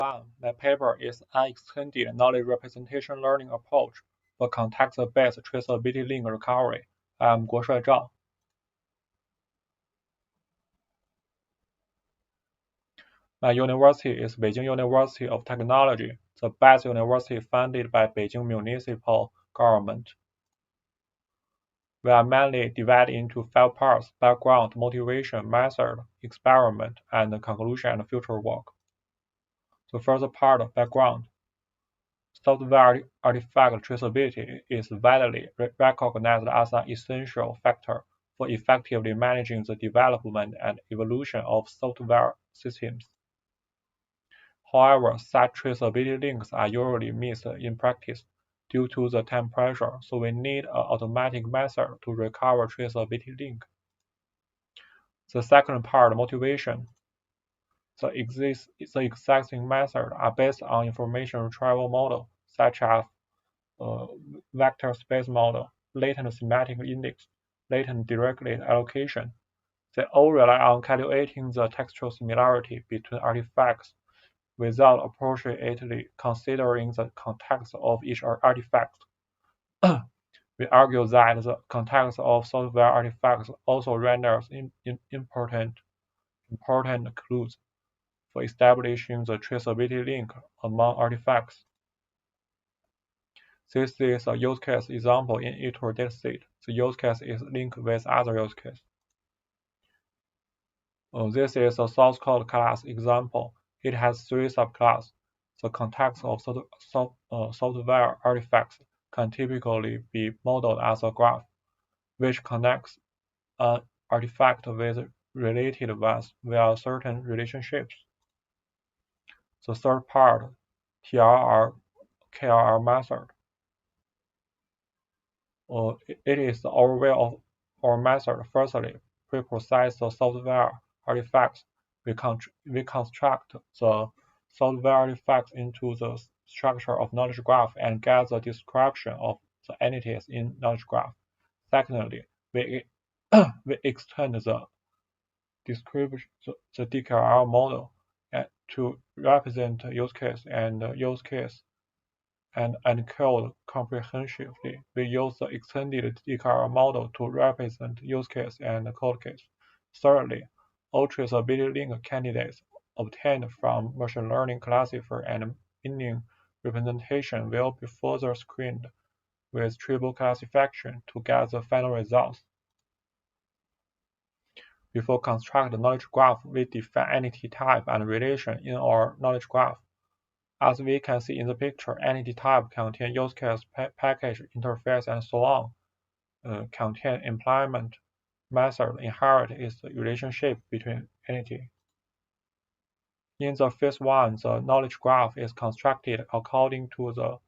My paper is an extended knowledge representation learning approach for context-based traceability link recovery. I am Guoshuai Zhao. My university is Beijing University of Technology, the best university funded by Beijing municipal government. We are mainly divided into 5 parts: background, motivation, method, experiment, and conclusion and future work. The first part, background. Software artifact traceability is widely recognized as an essential factor for effectively managing the development and evolution of software systems. However, such traceability links are usually missed in practice due to the time pressure, so we need an automatic method to recover traceability link. The second part, motivation. The existing methods are based on information retrieval model, such as vector space model, latent semantic index, latent directly allocation. They all rely on calculating the textual similarity between artifacts without appropriately considering the context of each artifact. We argue that the context of software artifacts also renders important clues for establishing the traceability link among artifacts. This is a use case example in eTool dataset. The use case is linked with other use case. This is a source code class example. It has 3 subclasses. The context of software artifacts can typically be modeled as a graph, which connects an artifact with related ones via certain relationships. The third part, TRR-KRR method. It is the overview of our method. Firstly, we process the software artifacts. We construct the software artifacts into the structure of knowledge graph and get the description of the entities in knowledge graph. Secondly, we extend the description, the DKR model, to represent use case and encode comprehensively. We use the extended DKR model to represent use case and code case. Thirdly, all traceability link candidates obtained from machine learning classifier and meaning representation will be further screened with triple classification to get the final results. Before construct the knowledge graph, we define entity type and relation in our knowledge graph. As we can see in the picture, entity type contain use case, package, interface, and so on. Contain implement, method, inherit is the relationship between entity. In the phase 1, the knowledge graph is constructed according to the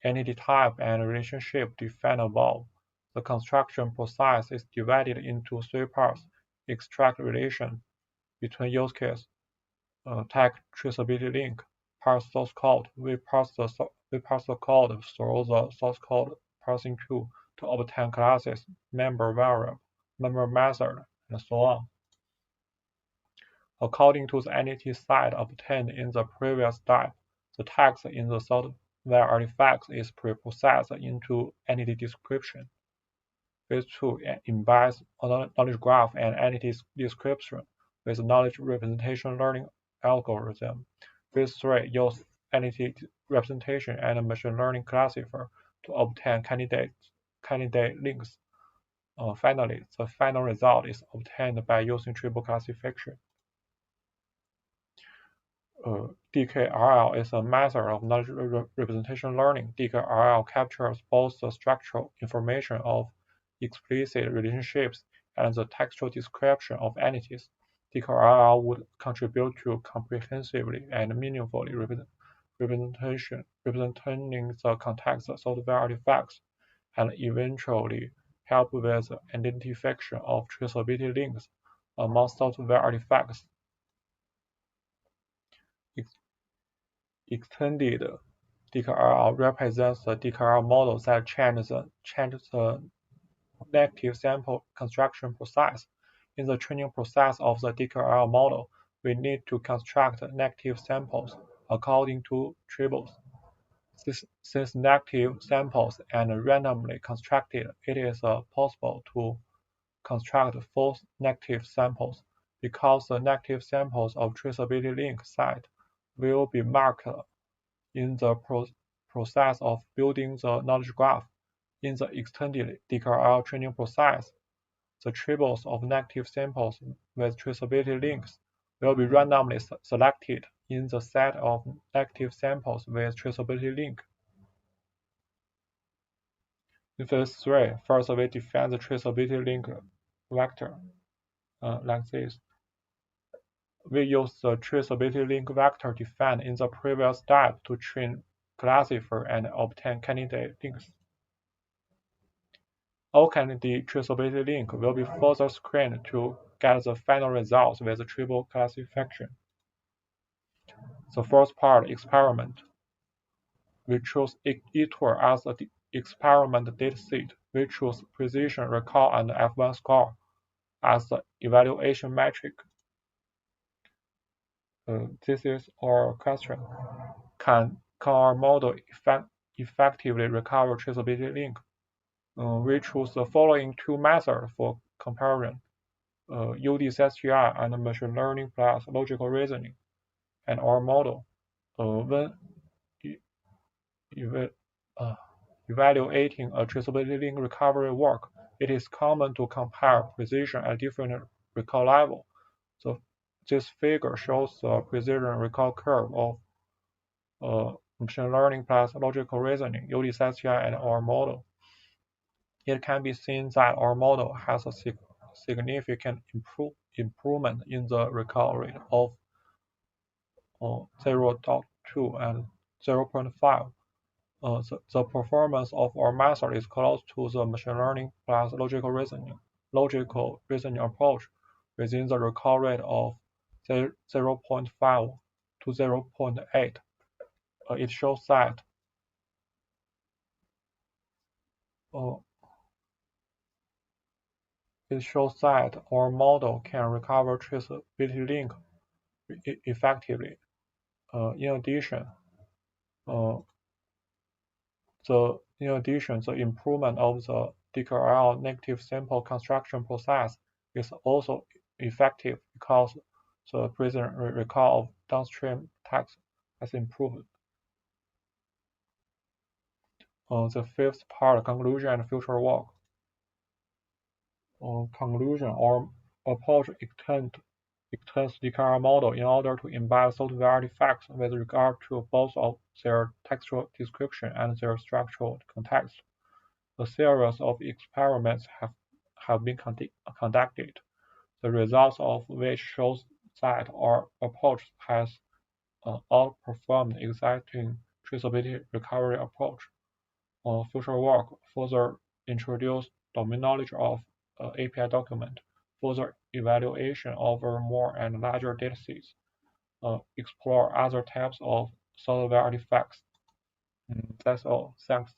entity type and relationship defined above. The construction process is divided into 3 parts: extract relation between use case, tag traceability link, parse source code. We parse the code through the source code parsing tool to obtain classes, member variable, member method, and so on. According to the entity set obtained in the previous step, the text in the software artifacts is preprocessed into entity description. Phase 2 embeds a knowledge graph and entity description with knowledge representation learning algorithm. Phase 3 uses entity representation and machine learning classifier to obtain candidate links. Finally, the final result is obtained by using triple classification. DKRL is a method of knowledge representation learning. DKRL captures both the structural information of explicit relationships and the textual description of entities. DKRL would contribute to comprehensively and meaningfully representing the context of software artifacts, and eventually help with the identification of traceability links among software artifacts. Extended DKRL represents the DKRL model that changes the negative sample construction process. In the training process of the DKRL model, we need to construct negative samples according to tribals. Since negative samples are randomly constructed, it is possible to construct false negative samples, because the negative samples of traceability link site will be marked in the process of building the knowledge graph. In the extended DKRL training process, the tribals of negative samples with traceability links will be randomly selected in the set of negative samples with traceability link. In phase 3, first we define the traceability link vector, like this. We use the traceability link vector defined in the previous step to train, classify, and obtain candidate links. All candidate traceability links will be further screened to get the final results with triple classification. The first part, experiment. We choose E2 as the experiment dataset. We choose precision recall and F1 score as the evaluation metric. This is our question. Can our model effectively recover traceability link? We choose the following two methods for comparison: UDCSGI and machine learning plus logical reasoning. And our model, when evaluating a traceability link recovery work, it is common to compare precision at different recall levels. So this figure shows the precision recall curve of machine learning plus logical reasoning, UDCSGI, and our model. It can be seen that our model has a significant improvement in the recall rate of 0.2 and 0.5. The performance of our method is close to the machine learning plus logical reasoning approach within the recall rate of 0.5 to 0.8. It shows that our model can recover traceability link effectively. In addition, the improvement of the DKRL negative sample construction process is also effective because the precision recall of downstream text has improved. The fifth part, conclusion and future work. Conclusion, our approach extends DKRL model in order to embed software artifacts with regard to both of their textual description and their structural context. A series of experiments have been conducted, the results of which shows that our approach has outperformed existing traceability recovery approach. Future work further introduce domain knowledge of API document, further evaluation over more and larger datasets, explore other types of software artifacts. That's all. Thanks.